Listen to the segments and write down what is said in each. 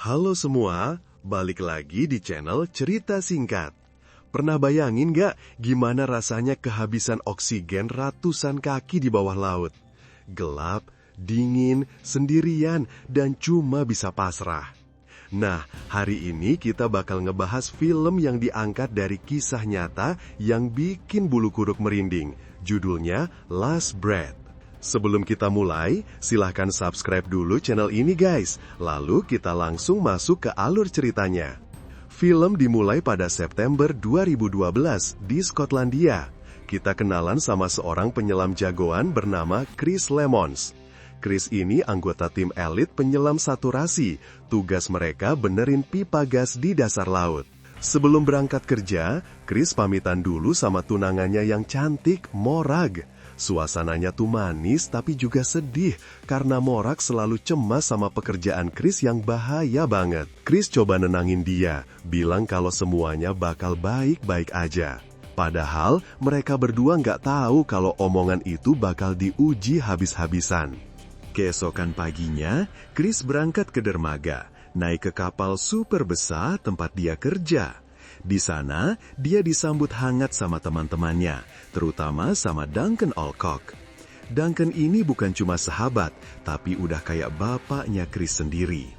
Halo semua, balik lagi di channel Cerita Singkat. Pernah bayangin gak gimana rasanya kehabisan oksigen ratusan kaki di bawah laut? Gelap, dingin, sendirian, dan cuma bisa pasrah. Nah, hari ini kita bakal ngebahas film yang diangkat dari kisah nyata yang bikin bulu kuduk merinding. Judulnya Last Breath. Sebelum kita mulai, silahkan subscribe dulu channel ini guys. Lalu kita langsung masuk ke alur ceritanya. Film dimulai pada September 2012 di Skotlandia. Kita kenalan sama seorang penyelam jagoan bernama Chris Lemons. Chris ini anggota tim elit penyelam saturasi. Tugas mereka benerin pipa gas di dasar laut. Sebelum berangkat kerja, Chris pamitan dulu sama tunangannya yang cantik, Morag. Suasananya tuh manis tapi juga sedih karena Morag selalu cemas sama pekerjaan Chris yang bahaya banget. Chris coba nenangin dia, bilang kalau semuanya bakal baik-baik aja. Padahal mereka berdua nggak tahu kalau omongan itu bakal diuji habis-habisan. Keesokan paginya, Chris berangkat ke dermaga, naik ke kapal super besar tempat dia kerja. Di sana, dia disambut hangat sama teman-temannya, terutama sama Duncan Alcock. Duncan ini bukan cuma sahabat, tapi udah kayak bapaknya Chris sendiri.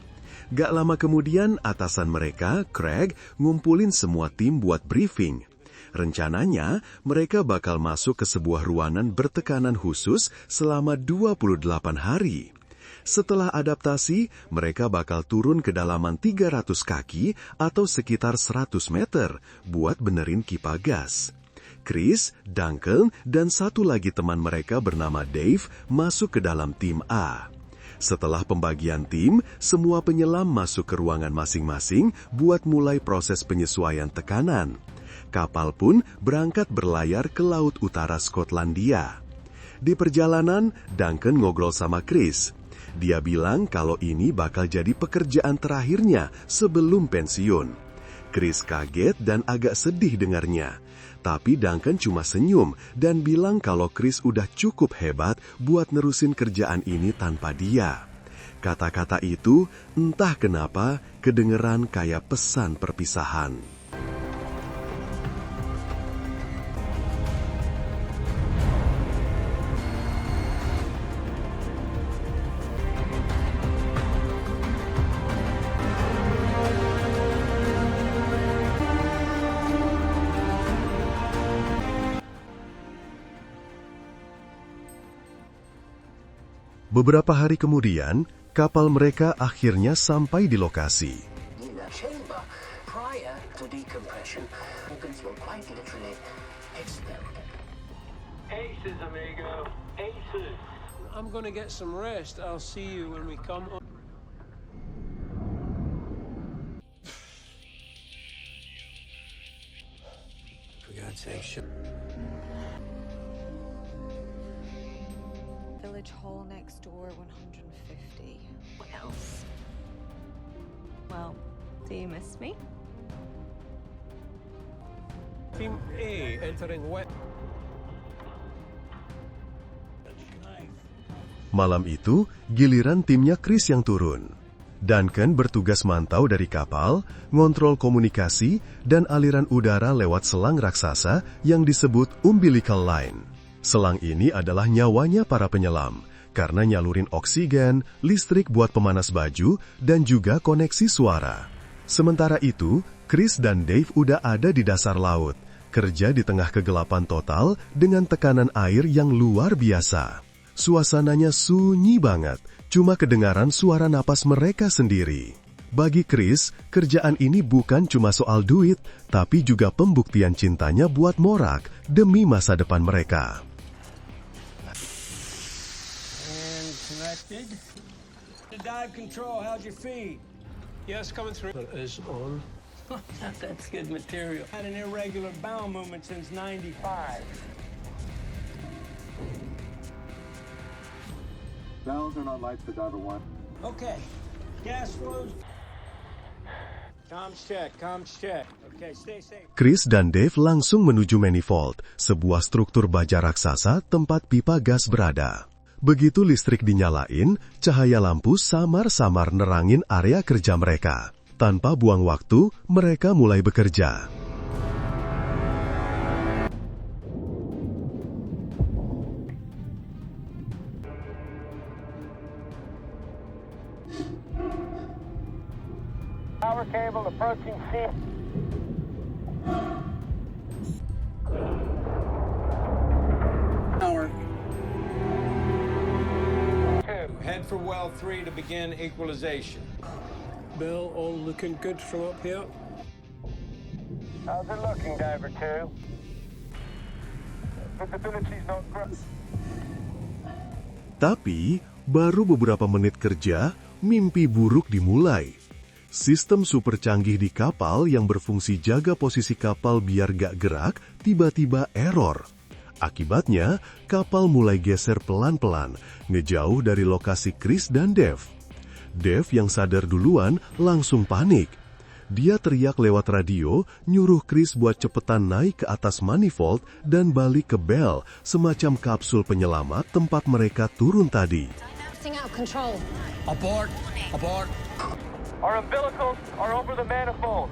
Gak lama kemudian, atasan mereka, Craig, ngumpulin semua tim buat briefing. Rencananya, mereka bakal masuk ke sebuah ruangan bertekanan khusus selama 28 hari. Setelah adaptasi, mereka bakal turun ke dalaman 300 kaki atau sekitar 100 meter buat benerin pipa gas. Chris, Duncan, dan satu lagi teman mereka bernama Dave masuk ke dalam tim A. Setelah pembagian tim, semua penyelam masuk ke ruangan masing-masing buat mulai proses penyesuaian tekanan. Kapal pun berangkat berlayar ke laut utara Skotlandia. Di perjalanan, Duncan ngobrol sama Chris. Dia bilang kalau ini bakal jadi pekerjaan terakhirnya sebelum pensiun. Chris kaget dan agak sedih dengarnya. Tapi Duncan cuma senyum dan bilang kalau Chris udah cukup hebat buat nerusin kerjaan ini tanpa dia. Kata-kata itu entah kenapa kedengeran kayak pesan perpisahan. Beberapa hari kemudian, kapal mereka akhirnya sampai di lokasi. Aces, amigo. Aces. I'm gonna get some rest. I'll see you when we come on. For God's sake, Village Hall next door, 150. What else? Well, do you miss me? Team A entering wet. Malam itu, giliran timnya Chris yang turun. Duncan bertugas mantau dari kapal, ngontrol komunikasi, dan aliran udara lewat selang raksasa yang disebut umbilical line. Selang ini adalah nyawanya para penyelam, karena nyalurin oksigen, listrik buat pemanas baju, dan juga koneksi suara. Sementara itu, Chris dan Dave udah ada di dasar laut, kerja di tengah kegelapan total dengan tekanan air yang luar biasa. Suasananya sunyi banget, cuma kedengaran suara napas mereka sendiri. Bagi Chris, kerjaan ini bukan cuma soal duit, tapi juga pembuktian cintanya buat Morag demi masa depan mereka. Connected. The dive control, how's your feed? Yes, coming through. It is on. That's good material. Had an irregular bowel movement since 95. Valves are not lights for diver 1. Okay. Gas flows. Comms check. Okay, stay safe. Chris dan Dave langsung menuju manifold, sebuah struktur baja raksasa tempat pipa gas berada. Begitu listrik dinyalain, cahaya lampu samar-samar nerangin area kerja mereka. Tanpa buang waktu, mereka mulai bekerja. Power cable approaching sea. Power. 2. Head for well 3 to begin equalization. Bill, all looking good from up here. How's it looking, Diver 2? Visibility's not great. Tapi, baru beberapa menit kerja, mimpi buruk dimulai. Sistem super canggih di kapal yang berfungsi jaga posisi kapal biar gak gerak, tiba-tiba error. Akibatnya, kapal mulai geser pelan-pelan, ngejauh dari lokasi Chris dan Dave. Dave yang sadar duluan langsung panik. Dia teriak lewat radio, nyuruh Chris buat cepetan naik ke atas manifold dan balik ke Bell, semacam kapsul penyelamat tempat mereka turun tadi. Out of control. Abort! Abort! Our umbilicals are over the manifold.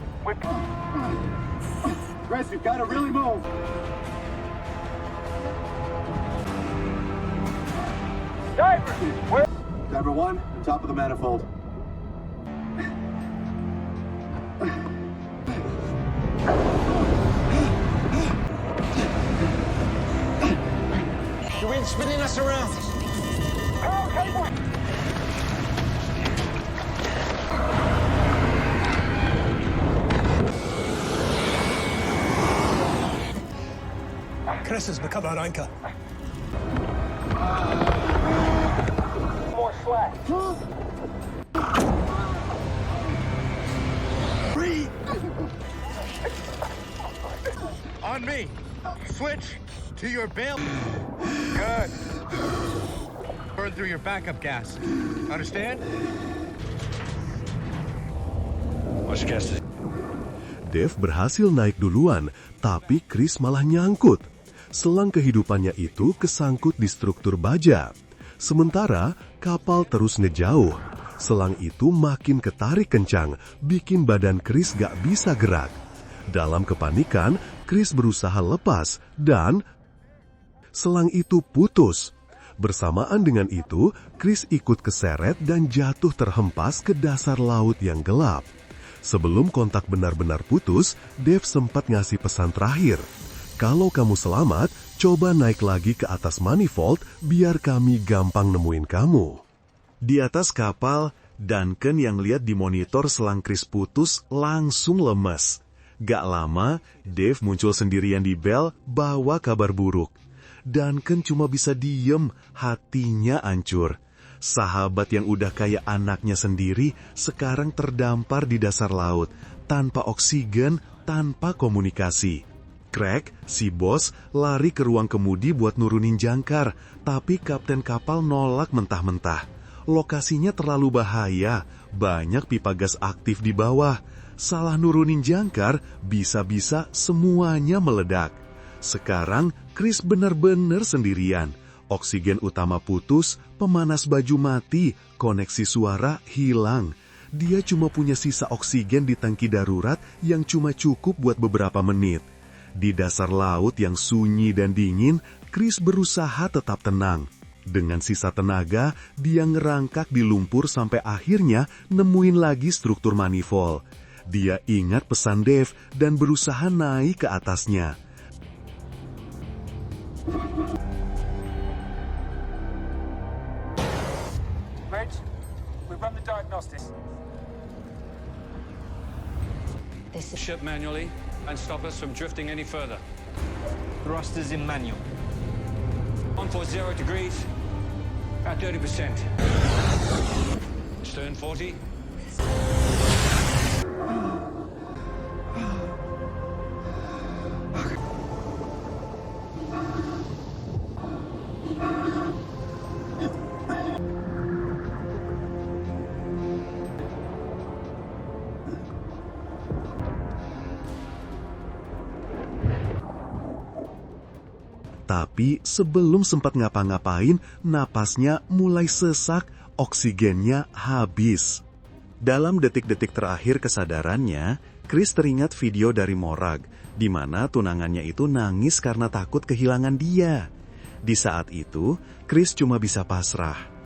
Chris, you've got to really move. Diver! Where? Diver 1, on top of the manifold. The wind's spinning us around. Chris has become our anchor. More slack. On me. Switch to your bail. Good. Burn through your backup gas. Understand? What's the gas? Dave berhasil naik duluan, tapi Chris malah nyangkut. Selang kehidupannya itu kesangkut di struktur baja. Sementara kapal terus ngejauh. Selang itu makin ketarik kencang, bikin badan Chris gak bisa gerak. Dalam kepanikan, Chris berusaha lepas dan selang itu putus. Bersamaan dengan itu, Chris ikut keseret dan jatuh terhempas ke dasar laut yang gelap. Sebelum kontak benar-benar putus, Dave sempat ngasih pesan terakhir. Kalau kamu selamat, coba naik lagi ke atas manifold biar kami gampang nemuin kamu. Di atas kapal, Duncan yang lihat di monitor selang Chris putus langsung lemes. Gak lama, Dave muncul sendirian di Bell bawa kabar buruk. Duncan cuma bisa diem, hatinya hancur. Sahabat yang udah kayak anaknya sendiri sekarang terdampar di dasar laut, tanpa oksigen, tanpa komunikasi. Craig, si bos, lari ke ruang kemudi buat nurunin jangkar, tapi kapten kapal nolak mentah-mentah. Lokasinya terlalu bahaya, banyak pipa gas aktif di bawah. Salah nurunin jangkar, bisa-bisa semuanya meledak. Sekarang, Chris benar-benar sendirian. Oksigen utama putus, pemanas baju mati, koneksi suara hilang. Dia cuma punya sisa oksigen di tangki darurat yang cuma cukup buat beberapa menit. Di dasar laut yang sunyi dan dingin, Chris berusaha tetap tenang. Dengan sisa tenaga, dia ngerangkak di lumpur sampai akhirnya nemuin lagi struktur manifold. Dia ingat pesan Dave dan berusaha naik ke atasnya. Reg, we run the diagnostics. This is Ship manually and stop us from drifting any further. Thrusters in manual. 140 degrees at 30%. Stern 40. Tapi sebelum sempat ngapa-ngapain, napasnya mulai sesak, oksigennya habis. Dalam detik-detik terakhir kesadarannya, Chris teringat video dari Morag, di mana tunangannya itu nangis karena takut kehilangan dia. Di saat itu, Chris cuma bisa pasrah.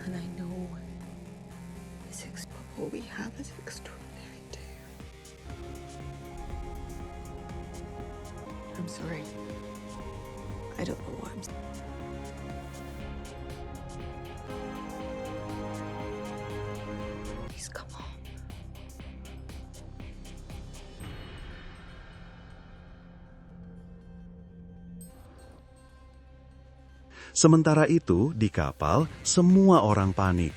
And I know what we have is extraordinary too. I'm sorry. I don't know what I'm saying. Please come on. Sementara itu, di kapal, semua orang panik.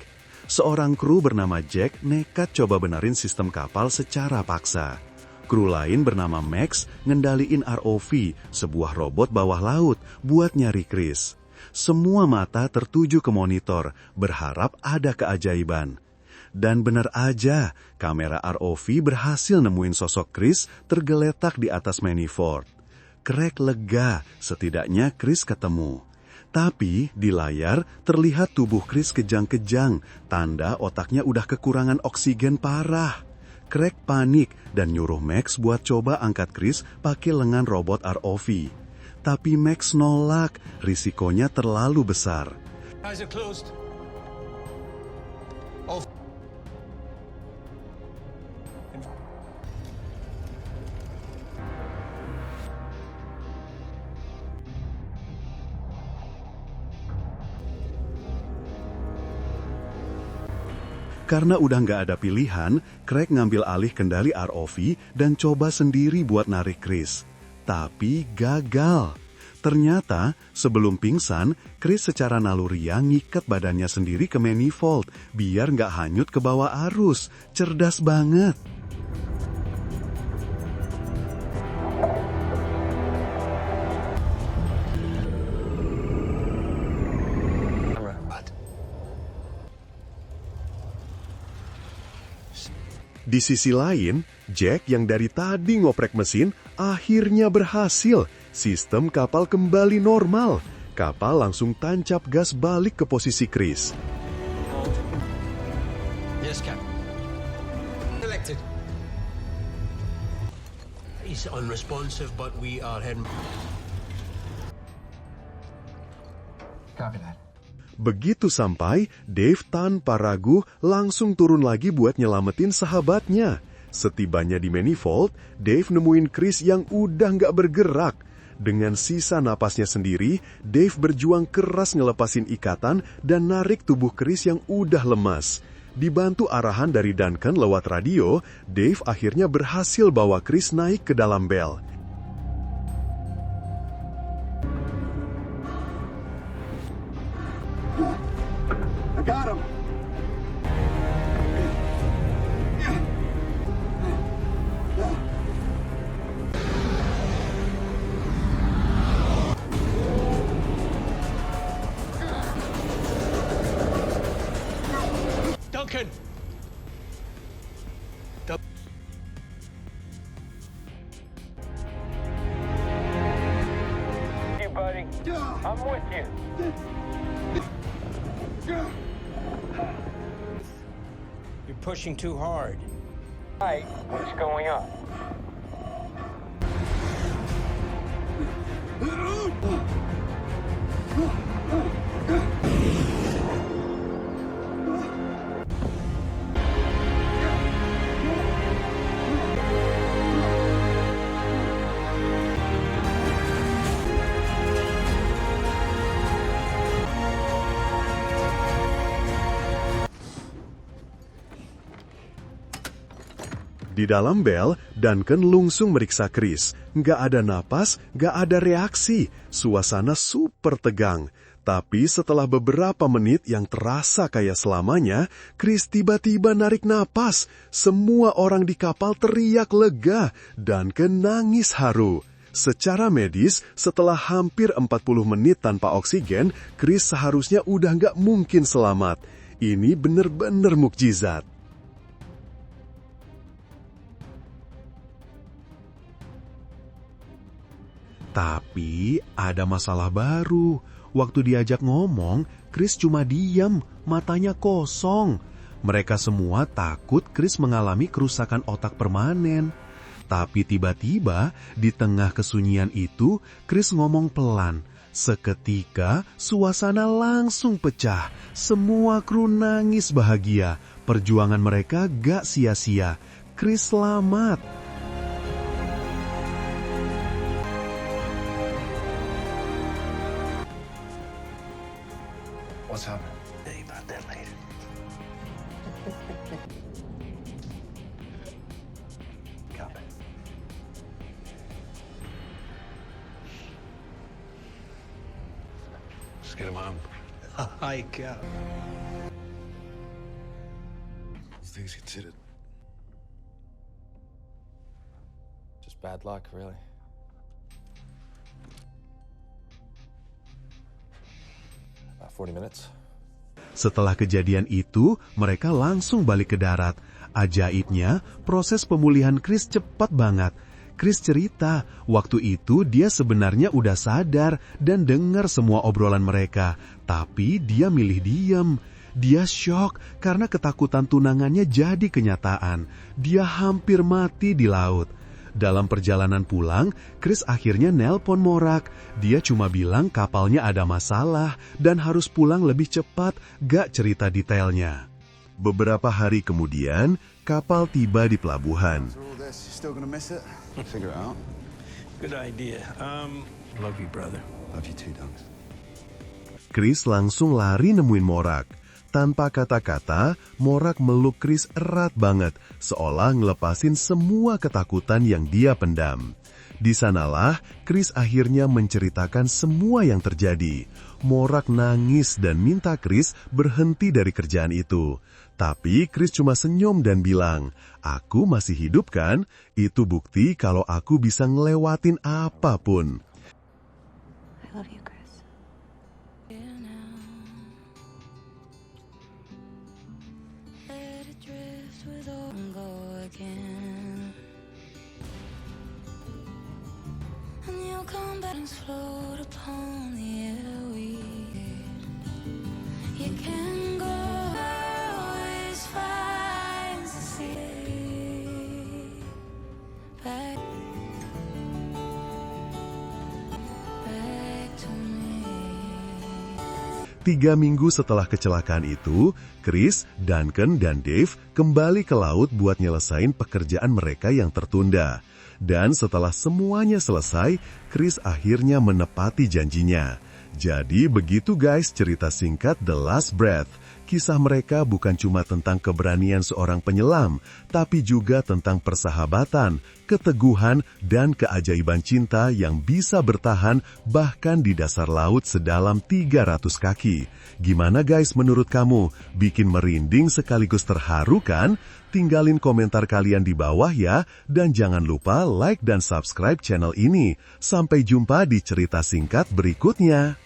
Seorang kru bernama Jack nekat coba benerin sistem kapal secara paksa. Kru lain bernama Max ngendaliin ROV, sebuah robot bawah laut, buat nyari Chris. Semua mata tertuju ke monitor, berharap ada keajaiban. Dan benar aja, kamera ROV berhasil nemuin sosok Chris tergeletak di atas manifold. Craig lega, setidaknya Chris ketemu. Tapi di layar terlihat tubuh Chris kejang-kejang, tanda otaknya udah kekurangan oksigen parah. Craig panik dan nyuruh Max buat coba angkat Chris pakai lengan robot ROV. Tapi Max nolak, risikonya terlalu besar. Eyes are closed. Karena udah nggak ada pilihan, Craig ngambil alih kendali ROV dan coba sendiri buat narik Chris. Tapi gagal. Ternyata, sebelum pingsan, Chris secara naluriah ngikat badannya sendiri ke manifold, biar nggak hanyut ke bawah arus. Cerdas banget. Di sisi lain, Jack yang dari tadi ngoprek mesin akhirnya berhasil. Sistem kapal kembali normal. Kapal langsung tancap gas balik ke posisi Chris. Yes, Captain. Elected. He's unresponsive, but we are heading. Copy that. Begitu sampai, Dave tanpa ragu langsung turun lagi buat nyelamatin sahabatnya. Setibanya di manifold, Dave nemuin Chris yang udah nggak bergerak. Dengan sisa napasnya sendiri, Dave berjuang keras ngelepasin ikatan dan narik tubuh Chris yang udah lemas. Dibantu arahan dari Duncan lewat radio, Dave akhirnya berhasil bawa Chris naik ke dalam bel. I got him. Duncan! Hey, buddy. I'm with you. You're pushing too hard. Hey, what's going on? Di dalam bel, Duncan lungsung meriksa Chris. Nggak ada napas, nggak ada reaksi. Suasana super tegang. Tapi setelah beberapa menit yang terasa kayak selamanya, Chris tiba-tiba narik napas. Semua orang di kapal teriak lega. Duncan nangis haru. Secara medis, setelah hampir 40 menit tanpa oksigen, Chris seharusnya udah nggak mungkin selamat. Ini bener-bener mukjizat. Tapi ada masalah baru. Waktu diajak ngomong, Chris cuma diam, matanya kosong. Mereka semua takut Chris mengalami kerusakan otak permanen. Tapi tiba-tiba, di tengah kesunyian itu, Chris ngomong pelan. Seketika, suasana langsung pecah. Semua kru nangis bahagia. Perjuangan mereka gak sia-sia. Chris selamat. What's happening? Tell you about that later. Copy. Let's get him on. Hike out. Things considered. Just bad luck, really. About 40 minutes. Setelah kejadian itu, mereka langsung balik ke darat. Ajaibnya, proses pemulihan Chris cepat banget. Chris cerita, waktu itu dia sebenarnya udah sadar dan dengar semua obrolan mereka. Tapi dia milih diam. Dia syok karena ketakutan tunangannya jadi kenyataan. Dia hampir mati di laut. Dalam perjalanan pulang, Chris akhirnya nelpon Morak. Dia cuma bilang kapalnya ada masalah dan harus pulang lebih cepat, gak cerita detailnya. Beberapa hari kemudian, kapal tiba di pelabuhan. Still gonna miss it? Figure it out. Good idea. Love you, brother. Love you too, Dunks. Chris langsung lari nemuin Morak. Tanpa kata-kata, Morak meluk Chris erat banget, seolah ngelepasin semua ketakutan yang dia pendam. Di sanalah, Chris akhirnya menceritakan semua yang terjadi. Morak nangis dan minta Chris berhenti dari kerjaan itu. Tapi Chris cuma senyum dan bilang, "Aku masih hidup kan? Itu bukti kalau aku bisa ngelewatin apapun." I love you, Chris. Float upon the airwaves. You can go, always finds the sea. Back to me. 3 minggu setelah kecelakaan itu, Chris, Duncan, dan Dave kembali ke laut buat nyelesain pekerjaan mereka yang tertunda. Dan setelah semuanya selesai, Chris akhirnya menepati janjinya. Jadi begitu guys cerita singkat The Last Breath. Kisah mereka bukan cuma tentang keberanian seorang penyelam, tapi juga tentang persahabatan, keteguhan, dan keajaiban cinta yang bisa bertahan bahkan di dasar laut sedalam 300 kaki. Gimana guys menurut kamu? Bikin merinding sekaligus terharu kan? Tinggalin komentar kalian di bawah ya, dan jangan lupa like dan subscribe channel ini. Sampai jumpa di cerita singkat berikutnya.